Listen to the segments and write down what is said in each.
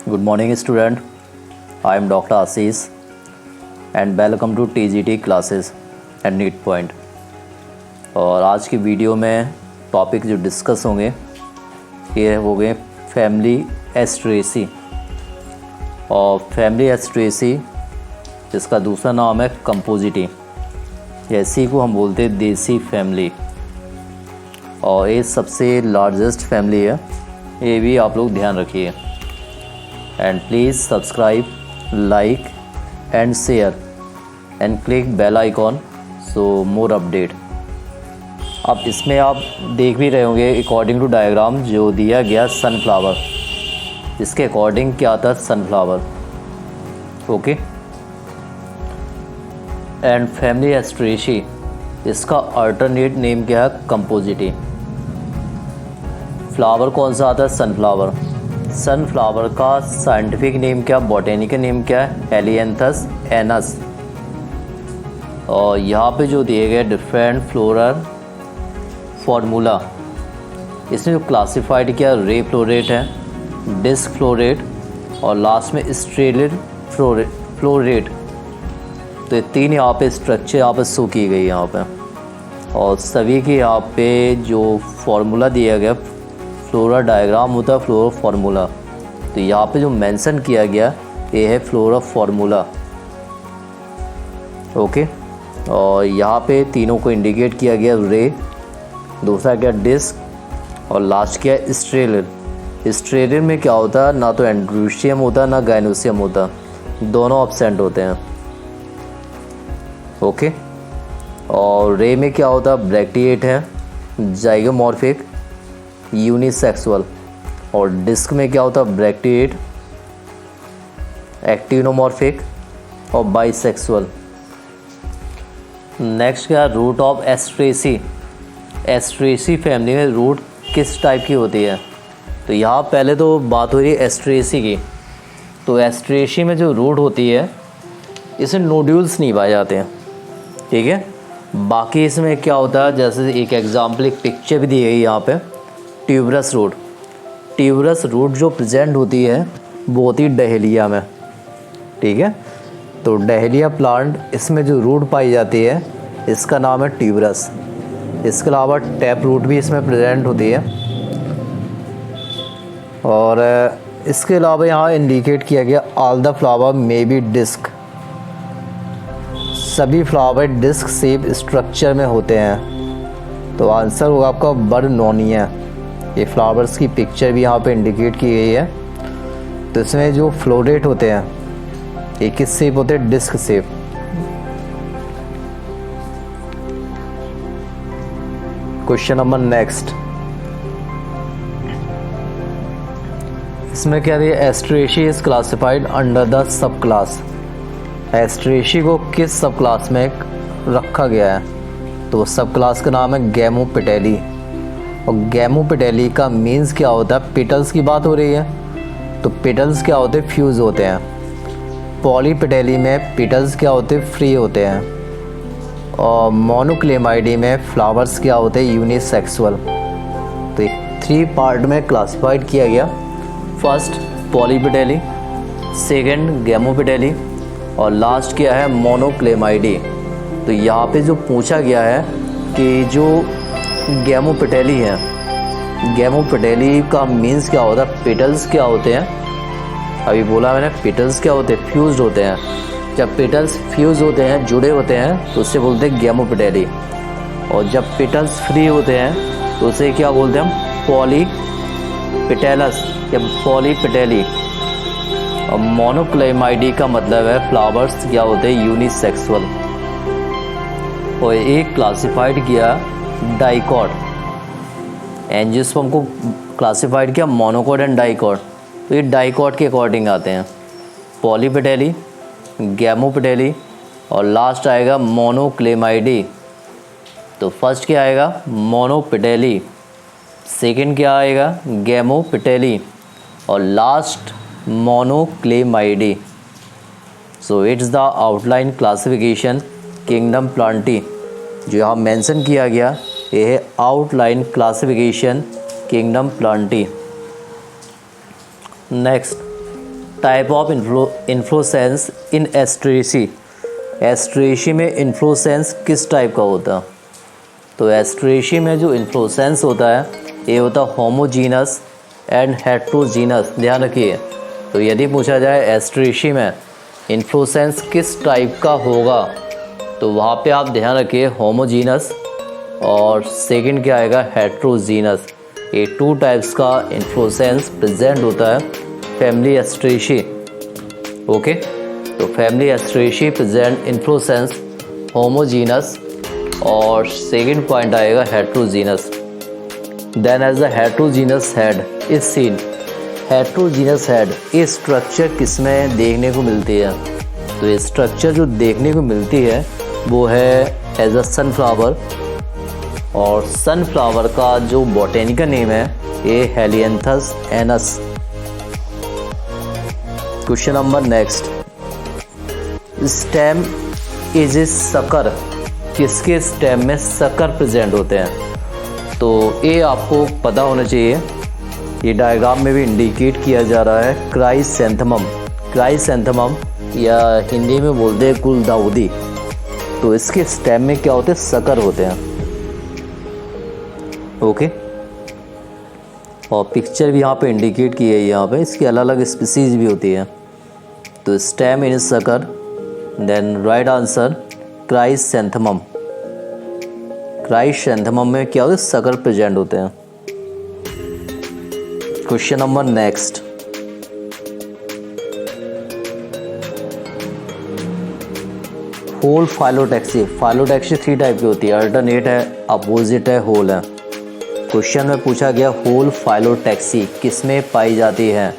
Good morning student. I am Dr. Ashish and welcome to TGT classes at NEET Point। और आज की video में topic जो discuss होंगे ये हो गए फैमिली एस्ट्रेसी। और फैमिली एस्ट्रेसी इसका दूसरा नाम है कंपोजिटी, इसी को हम बोलते हैं देसी फैमिली। और ये सबसे लार्जेस्ट फैमिली है, ये भी आप लोग ध्यान रखिए। And please subscribe, like and share and click bell icon so more update. अब इसमें आप देख भी रहे होंगे अकॉर्डिंग टू डायग्राम जो दिया गया सनफ्लावर, इसके अकॉर्डिंग क्या था सनफ्लावर। ओके। एंड फैमिली एस्ट्रेसी इसका अल्टरनेट नेम क्या है कंपोजिटी। फ्लावर कौन सा आता है सनफ्लावर। सनफ्लावर का साइंटिफिक नेम क्या, बॉटेनिकल नेम क्या है हेलिएंथस एनस। और यहाँ पे जो दिए गए डिफरेंट फ्लोरल फार्मूला, इसमें जो क्लासिफाइड किया रे फ्लोरेट है, डिस्क फ्लोरेट और लास्ट में स्ट्रेलिड फ्लोरेट। तो ये तीन यहाँ पे स्ट्रक्चर यहाँ पे शो की गई यहाँ पे। और सभी के यहाँ पे जो फार्मूला दिया गया फ्लोरा डायग्राम होता है फ्लोरा फार्मूला, तो यहाँ पे जो मेंशन किया गया ये है फ्लोरा फार्मूला। ओके। और यहाँ पे तीनों को इंडिकेट किया गया रे, दूसरा क्या डिस्क और लास्ट क्या स्ट्रेलिड। स्ट्रेलिड में क्या होता है, ना तो एंड्रोसियम होता ना गाइनोसियम होता, दोनों एब्सेंट होते हैं। ओके। और रे में क्या होता है ब्रैक्टिएट है, जाइगोमॉर्फिक, यूनिसेक्सुअल। और डिस्क में क्या होता है ब्रैक्टिएट, एक्टिनोमॉर्फिक और बाइसेक्सुअल। नेक्स्ट क्या root of Asteraceae. Asteraceae family में रूट किस टाइप की होती है, तो यहाँ पहले तो बात हो रही है एस्ट्रेसी की। तो एस्ट्रेसी में जो रूट होती है इसमें नोड्यूल्स नहीं पाए जाते हैं, ठीक है। बाकी इसमें क्या होता है, जैसे एक एग्जाम्पल एक पिक्चर भी दी गई यहाँ पे, ट्यूबरस रूट। ट्यूबरस रूट जो प्रेजेंट होती है वो होती है डहेलिया में, ठीक है। तो डहेलिया प्लांट इसमें जो रूट पाई जाती है इसका नाम है ट्यूबरस। इसके अलावा टैप रूट भी इसमें प्रेजेंट होती है। और इसके अलावा यहाँ इंडिकेट किया गया all the flower may be disc. सभी फ्लावर डिस्क शेप स्ट्रक्चर में होते हैं। तो आंसर होगा आपका बर्नोनिया। ये फ्लावर्स की पिक्चर भी यहाँ पे इंडिकेट की गई है। तो इसमें जो फ्लोरेट होते हैं ये किस शेप होते हैं, disc shape. Question number next, इसमें क्या दिया, Asteraceae is classified under the sub class. Asteraceae को किस सब क्लास में रखा गया है, तो सब क्लास का नाम है गैमोपेटेली। और गैमोपेटेली का मीन्स क्या होता है, पेटल्स की बात हो रही है तो पेटल्स क्या होते हैं, फ्यूज होते हैं। पॉलीपेटेली में पेटल्स क्या होते हैं, फ्री होते हैं। और मोनोक्लेमाइडी में फ्लावर्स क्या होते हैं, यूनिसेक्सुअल। तो एक 3 पार्ट में क्लासिफाइड किया गया। फर्स्ट पॉलीपेटेली, सेकंड गैमोपेटेली और लास्ट क्या है मोनोक्लेमाइडी। तो यहाँ पे जो पूछा गया है कि जो गैमोपेटेली है, गैमोपेटेली का मीन्स क्या होता है, पेटल्स क्या होते हैं। अभी बोला मैंने पेटल्स क्या होते हैं, फ्यूज्ड होते हैं। जब पेटल्स फ्यूज होते हैं, जुड़े होते हैं, तो उससे बोलते हैं गैमोपेटेली। और जब पेटल्स फ्री होते हैं तो उसे क्या बोलते हैं हम, पॉलीपेटेलस या पॉलीपेटेली। और मोनोक्लेमाइडी का मतलब है फ्लावर्स क्या होते हैं, यूनिसेक्सुअल। और एक क्लासिफाइड किया डाइकॉट, एंजियोस्पर्म को क्लासिफाइड किया मोनोकॉट एंड डाइकॉट। तो ये डाइकॉट के अकॉर्डिंग आते हैं, पॉलीपेटेली, गैमोपेटेली और लास्ट आएगा मोनोक्लेमाइडी। तो फर्स्ट क्या आएगा मोनोपेटेली, सेकंड क्या आएगा गैमोपेटेली और last Monochlamydeae. So it's the outline classification kingdom Plantae. जो यहाँ मेंशन किया गया ये है outline classification kingdom Plantae. Next type of inflorescence in Asteraceae. Asteraceae में इन्फ्लोरेसेंस किस टाइप का होता है? तो एस्ट्रेसी में जो इन्फ्लोरेसेंस होता है ये होता है होमोजीनस एंड हेट्रोजीनस। ध्यान रखिए, तो यदि पूछा जाए एस्ट्रेसी में इन्फ्लोरेसेंस किस टाइप का होगा तो वहाँ पे आप ध्यान रखिए होमोजीनस और सेकंड क्या आएगा हेट्रोजीनस। ये 2 टाइप्स का इन्फ्लोरेसेंस प्रेजेंट होता है फैमिली एस्ट्रेसी। ओके, तो family Asteraceae present inflorescence homogeneous और सेकंड पॉइंट आएगा heterogeneous. Then as the heterogeneous head is seen. Heterogeneous head ये स्ट्रक्चर किसमें देखने को मिलती है? तो ये स्ट्रक्चर जो देखने को मिलती है वो है एज अ सनफ्लावर, और सनफ्लावर का जो बॉटेनिकल नेम है ये Helianthus anus. Question number next, stem is a sucker. किसके स्टेम में सकर प्रेजेंट होते हैं? तो ये आपको पता होना चाहिए, ये डायग्राम में भी इंडिकेट किया जा रहा है क्राइसैंथेमम। क्राइसैंथेमम या हिंदी में बोलते हैं गुलदाउदी। तो इसके स्टेम में क्या होते हैं? सकर होते हैं। ओके, और पिक्चर भी यहाँ पे इंडिकेट की है, यहाँ पे इसकी अलग अलग स्पीसीज भी होती है। तो stem in sucker, then right answer chrysanthemum. Chrysanthemum में क्या होता है? सकर प्रेजेंट होते हैं। Question number next, whole phyllotaxy. Phyllotaxy 3 type की होती है, अल्टरनेट है, अपोजिट है, होल है। क्वेश्चन में पूछा गया होल फाइलोटैक्सी किसमें पाई जाती है?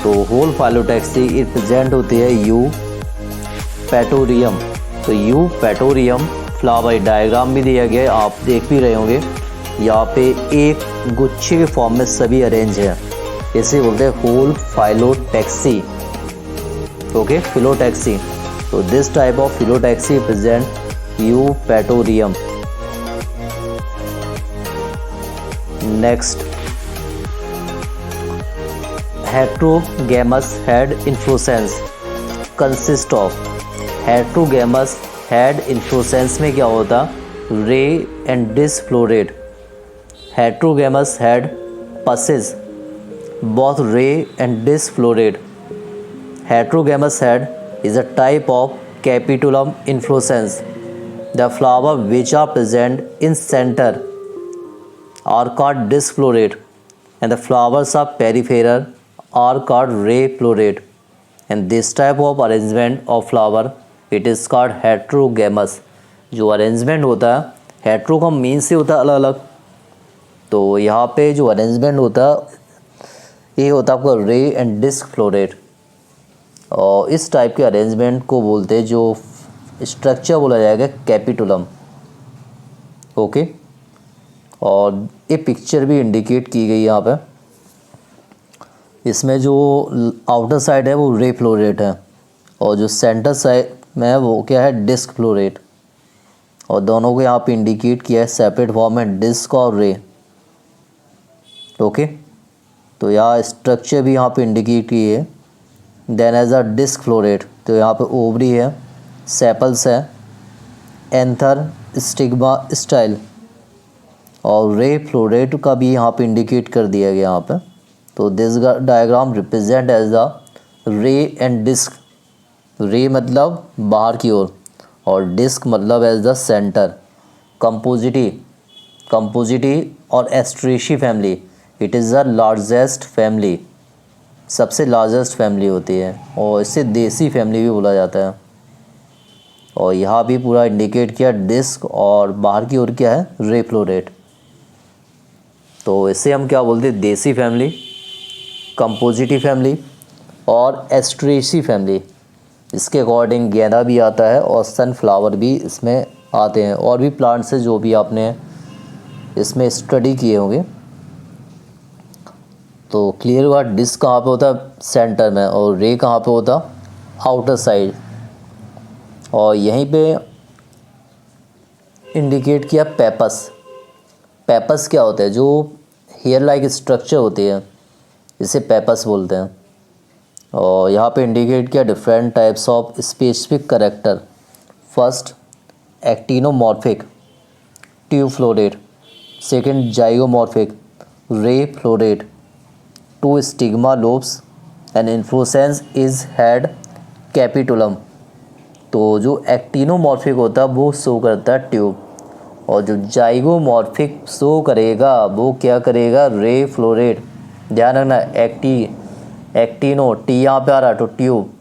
तो होल फाइलोटैक्सी प्रेजेंट होती है यू पैटोरियम। तो यू पैटोरियम फ्लावर डायग्राम भी दिया गया है, आप देख भी रहे होंगे। यहाँ पे एक गुच्छे के फॉर्म में सभी अरेंज है, इसे बोलते हैं होल फाइलोटैक्सी। Okay, phyllotaxy. तो this type of phyllotaxy present Eupatorium. Next, heterogamous head inflorescence consist of. Heterogamous head inflorescence में क्या होता? Ray and disc floret. Heterogamous head possess both ray and disc floret. Heterogamous head is a type of capitulum inflorescence. The flower which are present in center are called disc floret, and the flowers are peripheral are called ray floret. And this type of arrangement of flower it is called heterogamous. जो arrangement होता है, hetero का mean से होता है अलग अलग, तो यहाँ पे जो अरेंजमेंट होता है ये होता है आपका रे एंड डिस्क फ्लोरेट। और इस टाइप के अरेंजमेंट को बोलते हैं, जो स्ट्रक्चर बोला जाएगा कैपिटुलम। ओके, और ये पिक्चर भी इंडिकेट की गई यहाँ पे। इसमें जो आउटर साइड है वो रे फ्लोरेट है, और जो सेंटर साइड में है वो क्या है? Disc floret. और दोनों को यहाँ पे इंडिकेट किया है सेपरेट फॉर्म में, डिस्क और रे। ओके, तो यहाँ स्ट्रक्चर भी यहाँ पे इंडिकेट की है। Then as a disc floret, तो यहाँ पे ओवरी है, सेपल्स है, एंथर, स्टिग्मा, स्टाइल। और रे फ्लोरेट का भी यहाँ पे इंडिकेट कर दिया गया यहाँ पे। तो this diagram represent as the ray and disc. Ray मतलब बाहर की ओर और डिस्क मतलब एज द सेंटर। कंपोजिटी और Asteraceae family it is the largest family, सबसे लार्जेस्ट फैमिली होती है, और इसे देसी फैमिली भी बोला जाता है। और यहाँ भी पूरा इंडिकेट किया डिस्क और बाहर की ओर क्या है? रे फ्लोरेट। तो इसे हम क्या बोलते हैं? देसी फैमिली, कंपोजिटी फैमिली और एस्ट्रेसी फैमिली। इसके अकॉर्डिंग गेंदा भी आता है और सनफ्लावर भी इसमें आते हैं, और भी प्लांट्स हैं जो भी आपने इसमें स्टडी किए होंगे। तो क्लियर हुआ डिस्क कहाँ पे होता है? सेंटर में, और रे कहाँ पे होता? Outer side. और यहीं पे इंडिकेट किया पेपस। पेपस क्या होता है? जो हेयर लाइक स्ट्रक्चर होती है इसे पेपस बोलते हैं। और यहाँ पे इंडिकेट किया different types of specific character. First actinomorphic tube floret, second zygomorphic ray floret, two stigma lobes and inflorescence is head capitulum. तो जो एक्टिनोमॉर्फिक होता है वो शो करता है ट्यूब, और जो जाइगोमॉर्फिक शो करेगा वो क्या करेगा, रे फ्लोरेट। ध्यान रखना एक्टिनो टी यहाँ पे आ रहा तो ट्यूब,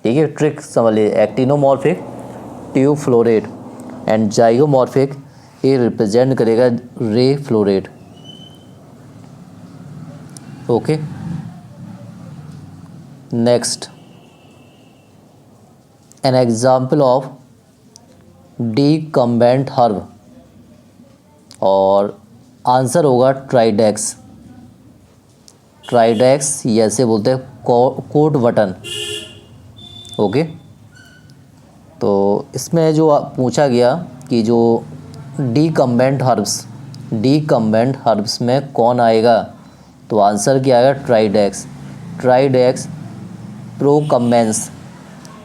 ठीक है, ट्रिक समझ लीजिए। Actinomorphic tube floret and zygomorphic ये रिप्रेजेंट करेगा ray floret. Okay, next an example of decumbent herb, और आंसर होगा ट्राइडेक्स। ट्राइडेक्स ऐसे बोलते हैं कोट बटन। ओके, तो इसमें जो पूछा गया कि जो डीकम्बेंट हर्ब्स में कौन आएगा, तो आंसर क्या आएगा, ट्राइडेक्स। ट्राइडेक्स प्रोकम्बेंस,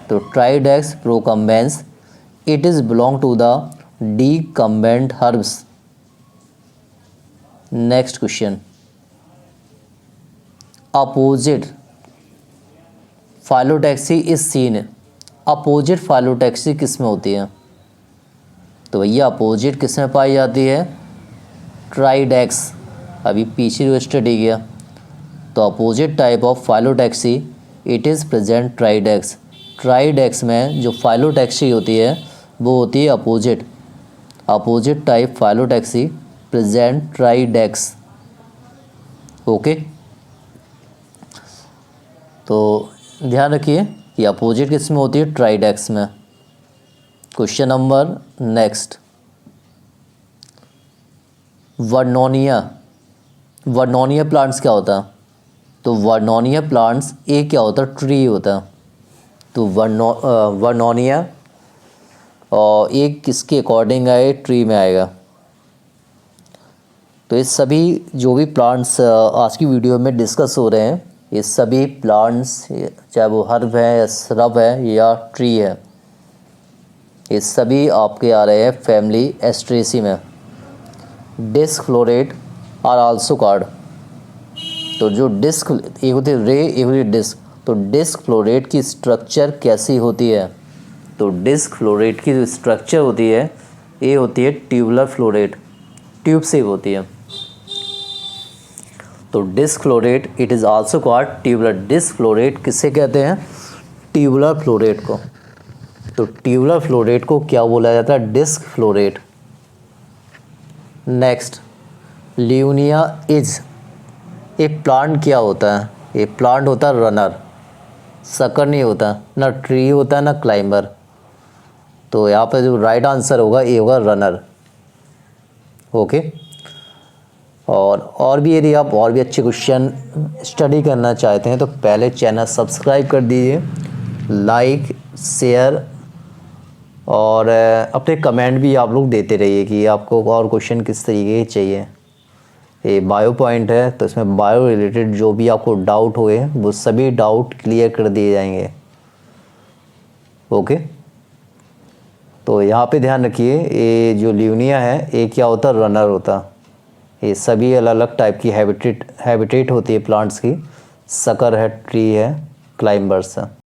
तो Tridax procumbens it is belong to the decumbent herbs. Next question, opposite phyllotaxy is seen. Opposite phyllotaxy किस में होती है, तो भैया अपोजिट किस में पाई जाती है, ट्राइडेक्स। अभी पीछे जो स्टडी किया, तो opposite type of phyllotaxy it is present ट्राइडेक्स। ट्राइडेक्स में जो फाइलोटैक्सी होती है वो होती है opposite. Opposite type phyllotaxy present ट्राइडेक्स। Okay, तो ध्यान रखिए कि अपोजिट किस में होती है, ट्राइडेक्स में। Question number next, Vernonia. Vernonia plants क्या होता है, तो वर्नोनिया प्लांट्स एक क्या होता है, ट्री होता है। तो वर्नोनिया और एक किसके अकॉर्डिंग आए, ट्री में आएगा। तो ये सभी जो भी प्लांट्स आज की वीडियो में डिस्कस हो रहे हैं, ये सभी प्लांट्स चाहे वो हर्ब है या श्रब है या ट्री है, ये सभी आपके आ रहे हैं फैमिली एस्ट्रेसी में। Disc floret are also called, तो जो डिस्क एक होती है रे, एक होती है डिस्क, तो डिस्क फ्लोरेट की स्ट्रक्चर कैसी होती है, तो डिस्क फ्लोरेट की जो स्ट्रक्चर होती है ये होती है ट्यूबुलर फ्लोरेट, ट्यूब से होती है। तो disc floret it is also called tubular. Disc floret किससे कहते हैं, ट्यूबुलर फ्लोरेट को। तो ट्यूबुलर फ्लोरेट को क्या बोला जाता है, disc floret. Next, Launaea is a plant क्या होता है, ये प्लांट होता है रनर, सकर नहीं होता, ना ट्री होता है ना क्लाइंबर। तो यहाँ पर जो राइट आंसर होगा ये होगा रनर। ओके, और भी यदि आप और भी अच्छे क्वेश्चन स्टडी करना चाहते हैं तो पहले चैनल सब्सक्राइब कर दीजिए, लाइक शेयर, और अपने कमेंट भी आप लोग देते रहिए कि आपको और क्वेश्चन किस तरीके के चाहिए। ये बायो पॉइंट है, तो इसमें बायो रिलेटेड जो भी आपको डाउट हुए वो सभी डाउट क्लियर कर दिए जाएंगे। ओके, तो यहाँ पे ध्यान रखिए, ये जो ल्यूनिया है ये क्या होता है, रनर होता। ये सभी अलग अलग टाइप की हैबिटेट होती है प्लांट्स की, सकर है, ट्री है, क्लाइंबर्स है।